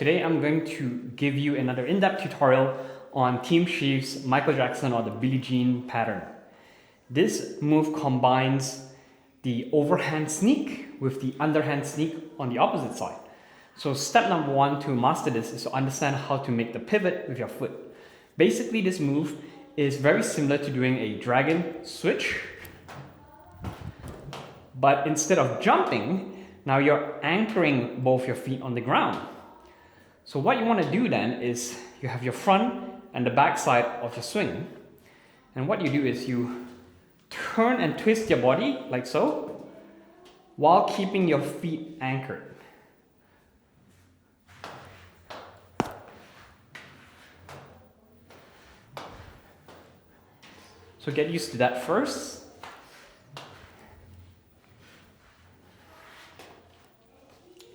Today I'm going to give you another in-depth tutorial on Team Shieff's Michael Jackson or the Billie Jean Pattern. This move combines the overhand sneak with the underhand sneak on the opposite side. So step number one to master this is to understand how to make the pivot with your foot. Basically, this move is very similar to doing a dragon switch, but instead of jumping, now you're anchoring both your feet on the ground. So what you want to do then is you have your front and the back side of your swing. And what you do is you turn and twist your body like so, while keeping your feet anchored. So get used to that first.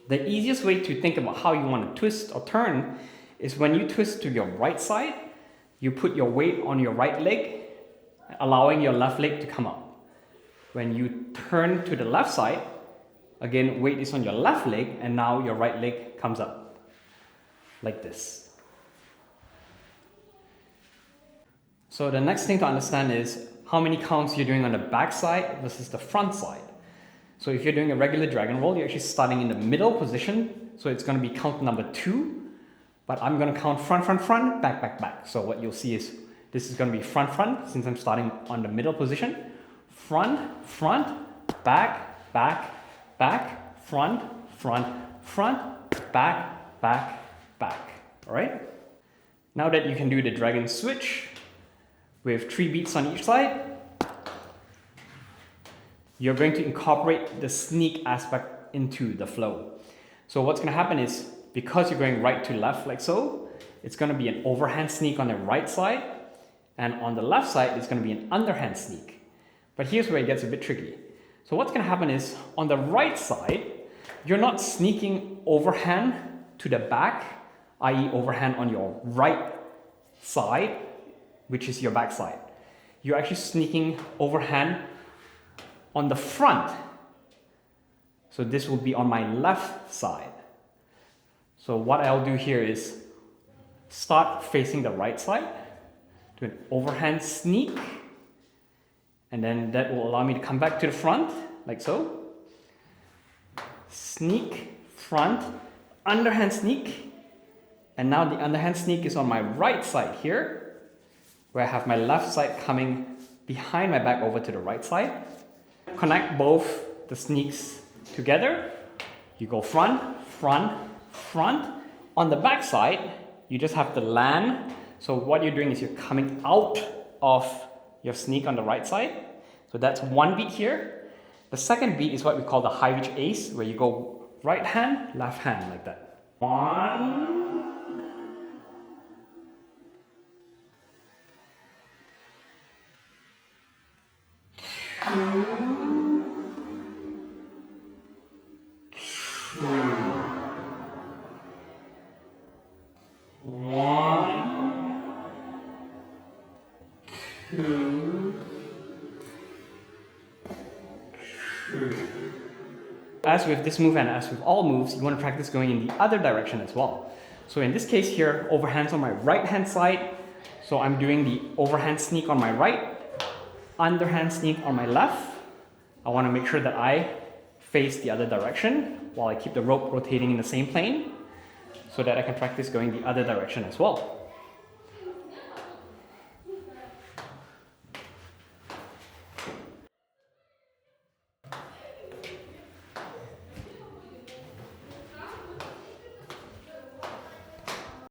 The easiest way to think about how you want to twist or turn is when you twist to your right side, you put your weight on your right leg, allowing your left leg to come up. When you turn to the left side, again, weight is on your left leg, and now your right leg comes up, like this. So the next thing to understand is how many counts you're doing on the back side versus the front side. So if you're doing a regular dragon roll, you're actually starting in the middle position. So it's going to be count number 2, but I'm going to count front, front, front, back, back, back. So what you'll see is this is going to be front, front, since I'm starting on the middle position. Front, front, back, back, back, front, front, front, back, back, back. All right? Now that you can do the dragon switch with 3 beats on each side, you're going to incorporate the sneak aspect into the flow. So what's going to happen is, because you're going right to left like so, it's going to be an overhand sneak on the right side, and on the left side, it's going to be an underhand sneak. But here's where it gets a bit tricky. So what's going to happen is, on the right side, you're not sneaking overhand to the back, i.e. overhand on your right side, which is your back side. You're actually sneaking overhand on the front. So this will be on my left side. So what I'll do here is start facing the right side, do an overhand sneak, and then that will allow me to come back to the front, like so. Sneak, front, underhand sneak, and now the underhand sneak is on my right side here, where I have my left side coming behind my back over to the right side. Connect both the sneaks together. You go front, front, front. On the back side, you just have to land. So what you're doing is you're coming out of your sneak on the right side. So that's 1 beat here. The second beat is what we call the high reach ace, where you go right hand, left hand, like that. 1, 2, 3, 1, 2, 3. As with this move and as with all moves, you want to practice going in the other direction as well. So in this case here, overhands on my right hand side. So I'm doing the overhand sneak on my right, underhand sneak on my left. I want to make sure that I face the other direction while I keep the rope rotating in the same plane, so that I can practice going the other direction as well.